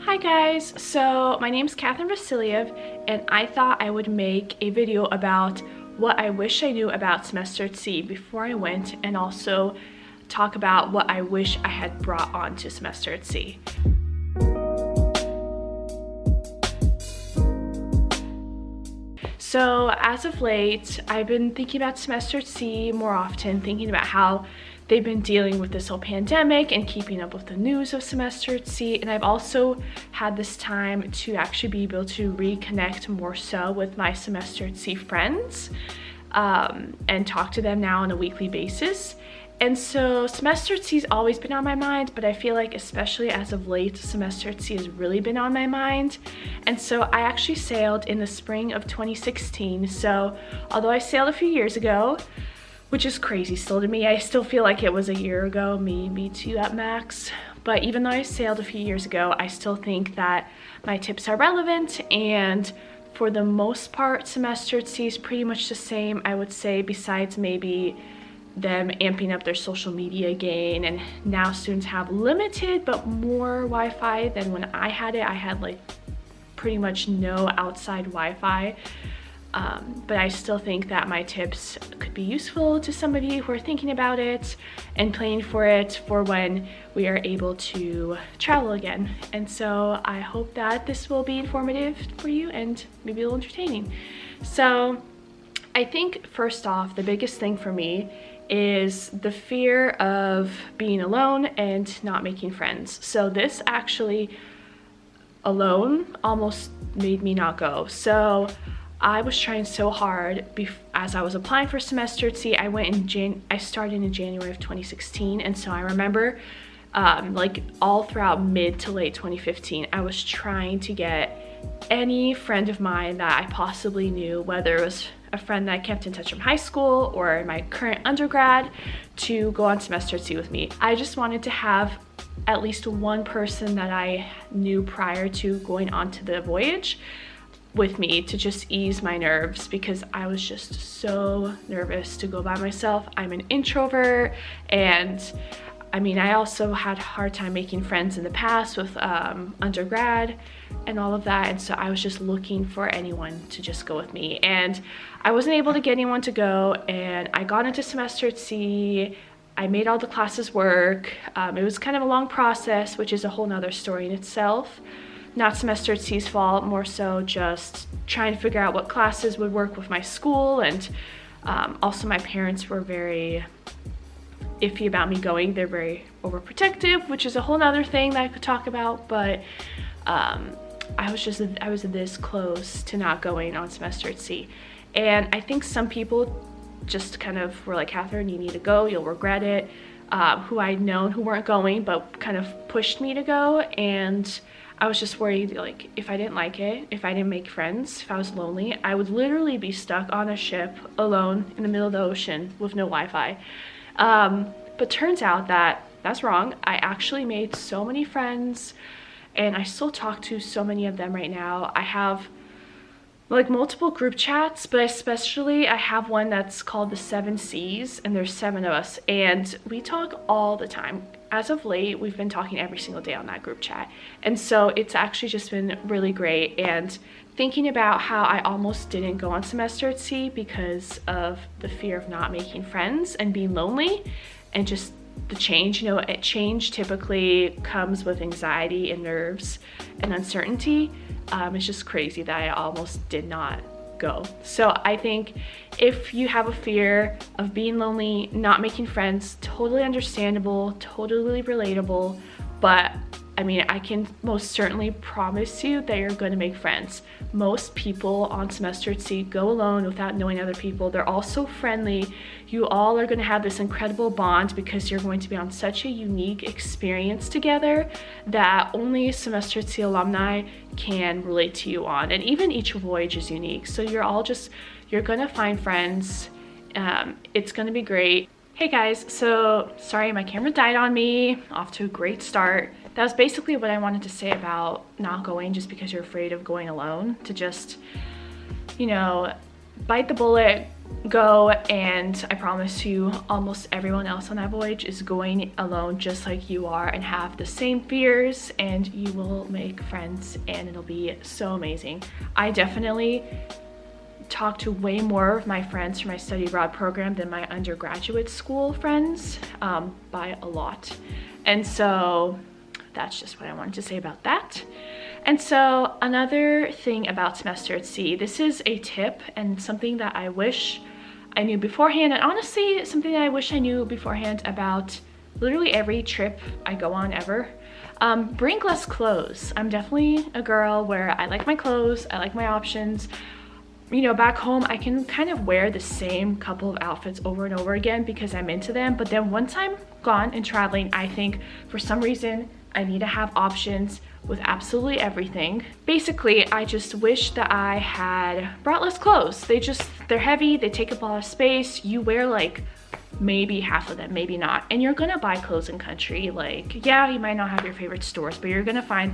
Hi guys, so my name's Catherine Vasiliev and I thought I would make a video about what I wish I knew about semester at sea before I went, and also talk about what I wish I had brought on to semester at sea. So as of late, I've been thinking about semester at sea more often, thinking about how they've been dealing with this whole pandemic and keeping up with the news of semester at sea. And I've also had this time to actually be able to reconnect more so with my semester at sea friends and talk to them now on a weekly basis. And so semester at sea has always been on my mind, but I feel like especially as of late, semester at sea has really been on my mind. And so I actually sailed in the spring of 2016. So although I sailed a few years ago, which is crazy still to me, I still feel like it was a year ago, maybe two at max. But even though I sailed a few years ago, I still think that my tips are relevant, and for the most part, semester at sea is pretty much the same, I would say, besides maybe them amping up their social media game, and now students have limited but more Wi-Fi than when I had it. I had like pretty much no outside Wi-Fi. But I still think that my tips could be useful to some of you who are thinking about it and planning for it for when we are able to travel again. And so I hope that this will be informative for you and maybe a little entertaining. So I think first off, the biggest thing for me is the fear of being alone and not making friends. So this actually alone almost made me not go. So I was trying so hard as I was applying for semester at sea. I started in January of 2016, and so I remember like all throughout mid to late 2015, I was trying to get any friend of mine that I possibly knew, whether it was a friend that I kept in touch from high school or my current undergrad, to go on semester at sea with me. I just wanted to have at least one person that I knew prior to going on to the voyage with me to just ease my nerves, because I was just so nervous to go by myself. I'm an introvert, and I mean, I also had a hard time making friends in the past with undergrad and all of that, and so I was just looking for anyone to just go with me, and I wasn't able to get anyone to go. And I got into semester at sea. I made all the classes work. It was kind of a long process, which is a whole nother story in itself. Not semester at sea's fault, more so just trying to figure out what classes would work with my school. And also my parents were very iffy about me going. They're very overprotective, which is a whole nother thing that I could talk about. But I was this close to not going on semester at sea. And I think some people just kind of were like, Catherine, you need to go, you'll regret it. Who I'd known who weren't going, but kind of pushed me to go. And I was just worried, like, if I didn't like it, if I didn't make friends, if I was lonely, I would literally be stuck on a ship alone in the middle of the ocean with no Wi-Fi. But turns out that that's wrong. I actually made so many friends, and I still talk to so many of them right now. I have like multiple group chats, but especially I have one that's called the 7 Cs, and there's 7 of us, and we talk all the time. As of late, we've been talking every single day on that group chat, and so it's actually just been really great. And thinking about how I almost didn't go on semester at sea because of the fear of not making friends and being lonely, and just the change, you know, change typically comes with anxiety and nerves and uncertainty. It's just crazy that I almost did not go. So I think if you have a fear of being lonely, not making friends, totally understandable, totally relatable, but I mean, I can most certainly promise you that you're going to make friends. Most people on semester at sea go alone without knowing other people. They're all so friendly. You all are going to have this incredible bond because you're going to be on such a unique experience together that only semester at sea alumni can relate to you on. And even each voyage is unique. So you're going to find friends. It's going to be great. Hey guys, so sorry my camera died on me. Off to a great start. That was basically what I wanted to say about not going just because you're afraid of going alone. To just, you know, bite the bullet, go, and I promise you almost everyone else on that voyage is going alone just like you are and have the same fears, and you will make friends and it'll be so amazing. I definitely talk to way more of my friends from my study abroad program than my undergraduate school friends, by a lot. And so that's just what I wanted to say about that. And so another thing about semester at sea, this is a tip and something that I wish I knew beforehand, and honestly something that I wish I knew beforehand about literally every trip I go on ever. Bring less clothes. I'm definitely a girl where I like my clothes, I like my options. You know, back home I can kind of wear the same couple of outfits over and over again because I'm into them, but then once I'm gone and traveling, I think for some reason I need to have options with absolutely everything. Basically, I just wish that I had brought less clothes. They're heavy, they take up a lot of space. You wear like maybe half of them, maybe not. And you're gonna buy clothes in country. Like, yeah, you might not have your favorite stores, but you're gonna find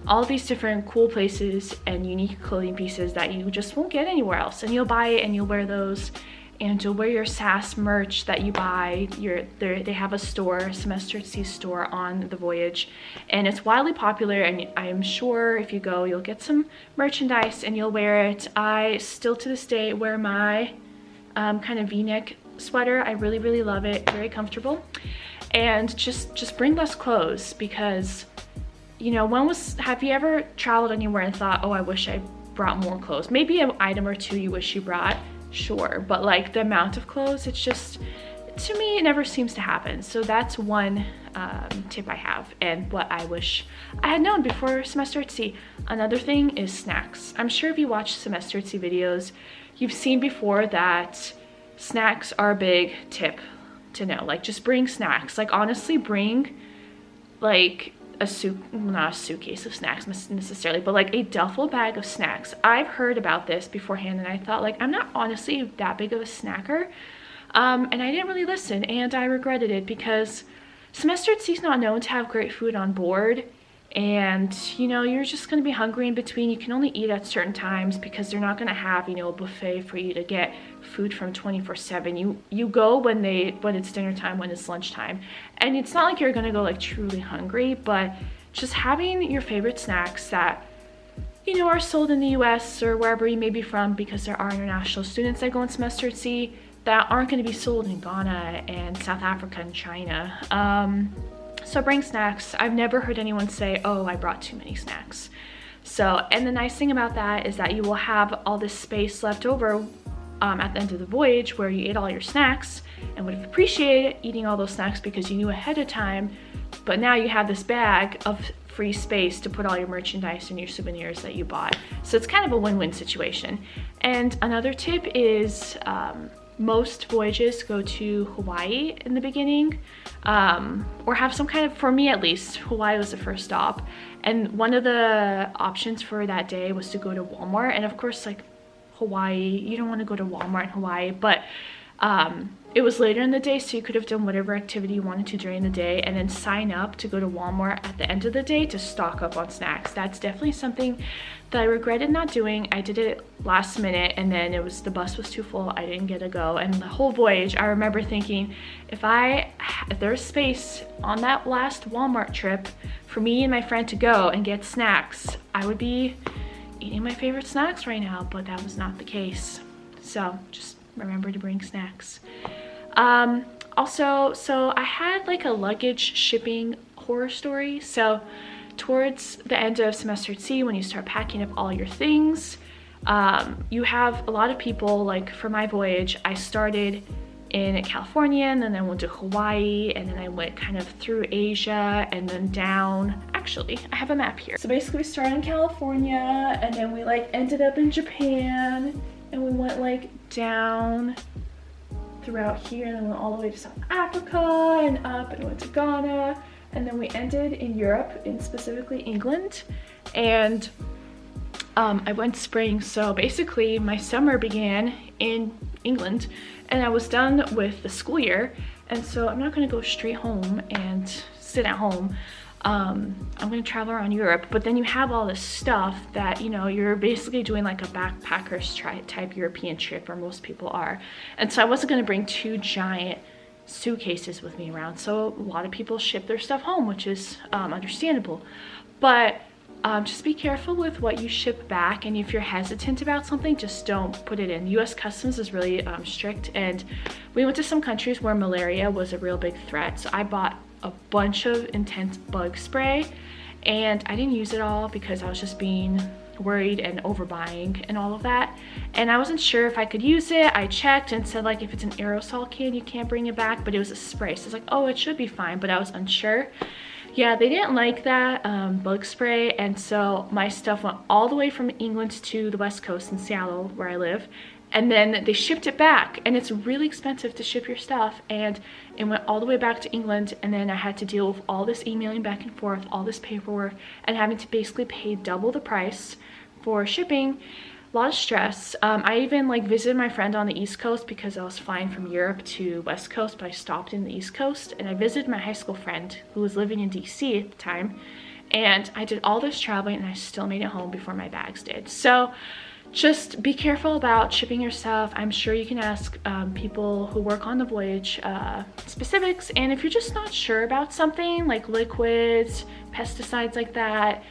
all these different cool places and unique clothing pieces that you just won't get anywhere else. And you'll buy it and you'll wear those, and you'll wear your SAS merch that you buy. They have a store, Semester at Sea store on the voyage, and it's wildly popular, and I am sure if you go you'll get some merchandise and you'll wear it. I still to this day wear my kind of v-neck sweater. I really love it, very comfortable. And just bring less clothes, because you know, have you ever traveled anywhere and thought, oh, I wish I brought more clothes? Maybe an item or two you wish you brought, sure, but like the amount of clothes, it's just, to me, it never seems to happen. So that's one tip I have, and what I wish I had known before Semester at Sea. Another thing is snacks. I'm sure if you watch Semester at Sea videos, you've seen before that snacks are a big tip to know. Like, just bring snacks. Like, honestly, bring like not a suitcase of snacks necessarily, but like a duffel bag of snacks. I've heard about this beforehand and I thought, like, I'm not honestly that big of a snacker, and I didn't really listen, and I regretted it, because Semester at Sea is not known to have great food on board, and you know, you're just going to be hungry in between. You can only eat at certain times because they're not going to have, you know, a buffet for you to get food from 24/7. You go when it's dinner time, when it's lunchtime, and it's not like you're going to go like truly hungry, but just having your favorite snacks that, you know, are sold in the US or wherever you may be from, because there are international students that go on Semester at Sea that aren't going to be sold in Ghana and South Africa and China. So bring snacks. I've never heard anyone say, oh, I brought too many snacks. So, and the nice thing about that is that you will have all this space left over at the end of the voyage where you ate all your snacks and would have appreciated eating all those snacks because you knew ahead of time, but now you have this bag of free space to put all your merchandise and your souvenirs that you bought. So it's kind of a win-win situation. And another tip is, most voyages go to Hawaii in the beginning, or have some kind of, for me at least, Hawaii was the first stop. And one of the options for that day was to go to Walmart. And of course, like, Hawaii, you don't want to go to Walmart in Hawaii, but it was later in the day, so you could have done whatever activity you wanted to during the day and then sign up to go to Walmart at the end of the day to stock up on snacks. That's definitely something that I regretted not doing. I did it last minute, and then the bus was too full, I didn't get to go. And the whole voyage, I remember thinking, if there's space on that last Walmart trip for me and my friend to go and get snacks, I would be eating my favorite snacks right now, but that was not the case. So just remember to bring snacks. Also, so I had like a luggage shipping horror story. So towards the end of Semester at Sea, when you start packing up all your things, you have a lot of people, like for my voyage, I started in California, and then I went to Hawaii, and then I went kind of through Asia and then down. Actually, I have a map here. So basically we started in California, and then we like ended up in Japan, and we went like down throughout here, and then went all the way to South Africa and up and went to Ghana, and then we ended in Europe, in specifically England. And I went spring, so basically my summer began in England and I was done with the school year, and so I'm not gonna go straight home and sit at home. I'm gonna travel around Europe, but then you have all this stuff that, you know, you're basically doing like a backpackers type European trip, or most people are. And so I wasn't gonna bring 2 giant suitcases with me around. So a lot of people ship their stuff home, which is understandable. But just be careful with what you ship back, and if you're hesitant about something, just don't put it in. US Customs is really strict, and we went to some countries where malaria was a real big threat. So I bought a bunch of intense bug spray, and I didn't use it all because I was just being worried and overbuying and all of that, and I wasn't sure if I could use it. I checked and said, like, if it's an aerosol can, you can't bring it back, but it was a spray, so I was like, oh, it should be fine, but I was unsure. Yeah, they didn't like that bug spray, and so my stuff went all the way from England to the West Coast in Seattle, where I live, and then they shipped it back, and it's really expensive to ship your stuff, and it went all the way back to England, and then I had to deal with all this emailing back and forth, all this paperwork, and having to basically pay double the price for shipping. A lot of stress. I even like visited my friend on the East Coast because I was flying from Europe to West Coast, but I stopped in the East Coast, and I visited my high school friend who was living in DC at the time, and I did all this traveling, and I still made it home before my bags did. So just be careful about shipping your stuff. I'm sure you can ask people who work on the voyage specifics, and if you're just not sure about something like liquids, pesticides like that,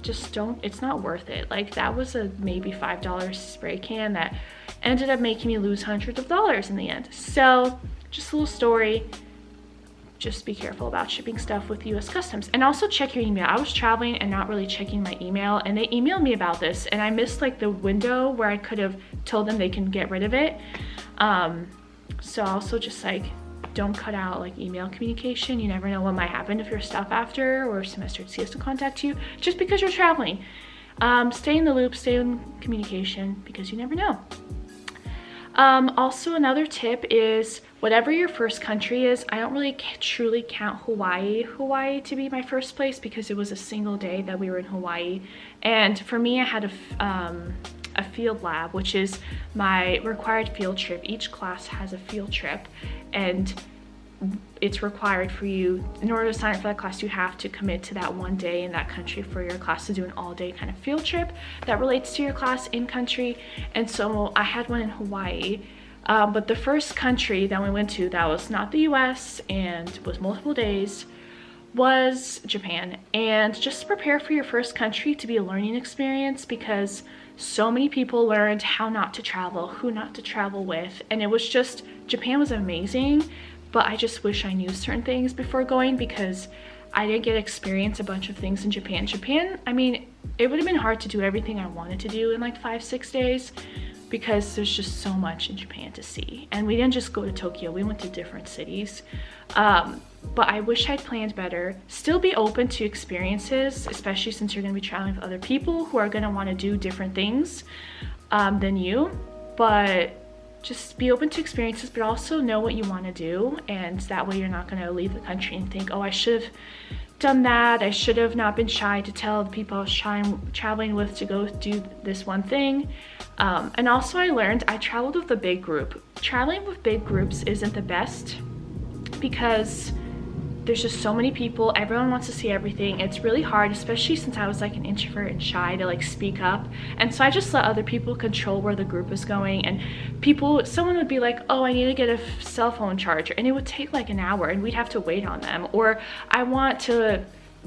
just don't, it's not worth it. Like, that was a maybe $5 spray can that ended up making me lose hundreds of dollars in the end. So just a little story. Just be careful about shipping stuff with US Customs, and also check your email. I was traveling and not really checking my email, and they emailed me about this, and I missed like the window where I could have told them they can get rid of it. So also just like, don't cut out like email communication. You never know what might happen if your stuff after, or if Semester C has to contact you just because you're traveling. Stay in the loop, stay in communication, because you never know. Also, another tip is, whatever your first country is, I don't really truly count Hawaii to be my first place, because it was a single day that we were in Hawaii, and for me, I had a field lab, which is my required field trip. Each class has a field trip, and it's required for you, in order to sign up for that class, you have to commit to that one day in that country for your class to do an all-day kind of field trip that relates to your class in country. And so I had one in Hawaii, but the first country that we went to that was not the US and was multiple days was Japan. And just prepare for your first country to be a learning experience, because so many people learned how not to travel, who not to travel with, and it was just, Japan was amazing, but I just wish I knew certain things before going, because I didn't get to experience a bunch of things in Japan. I mean, it would have been hard to do everything I wanted to do in like 5-6 days, because there's just so much in Japan to see. And we didn't just go to Tokyo, we went to different cities. But I wish I'd planned better. Still be open to experiences, especially since you're gonna be traveling with other people who are gonna wanna do different things than you. But just be open to experiences, but also know what you wanna do. And that way you're not gonna leave the country and think, oh, I should have done that. I should have not been shy to tell the people I was traveling with to go do this one thing. And also I learned, I traveled with a big group. Traveling with big groups isn't the best, because there's just so many people, everyone wants to see everything. It's really hard, especially since I was like an introvert and shy, to like speak up. And so I just let other people control where the group is going. And someone would be like, oh, I need to get a cell phone charger, and it would take like an hour, and we'd have to wait on them. Or I want to,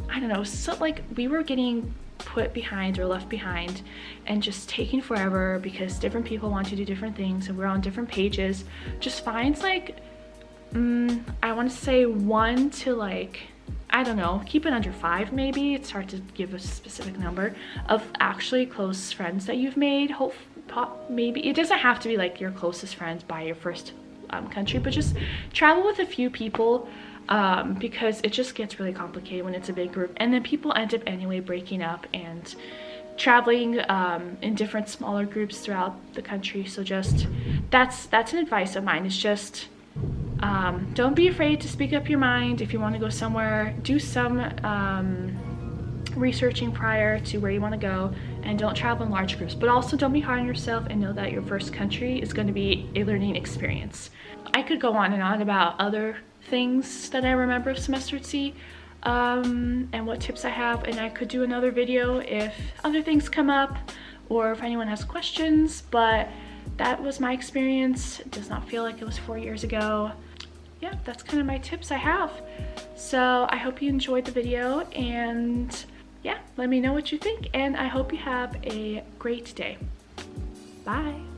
I don't know, so like we were getting put behind or left behind and just taking forever because different people want to do different things and we're on different pages. Just finds like, I want to say 1 to like, I don't know, keep it under 5 maybe. It's hard to give a specific number of actually close friends that you've made. Maybe it doesn't have to be like your closest friends by your first country, but just travel with a few people, because it just gets really complicated when it's a big group, and then people end up anyway breaking up and traveling in different smaller groups throughout the country. So just that's an advice of mine, is just don't be afraid to speak up your mind. If you want to go somewhere, do some researching prior to where you want to go, and don't travel in large groups. But also don't be hard on yourself, and know that your first country is going to be a learning experience. I could go on and on about other things that I remember of semester at sea, and what tips I have, and I could do another video if other things come up or if anyone has questions, but that was my experience. It does not feel like it was 4 years ago. Yeah, that's kind of my tips I have. So I hope you enjoyed the video, and yeah, let me know what you think, and I hope you have a great day. Bye.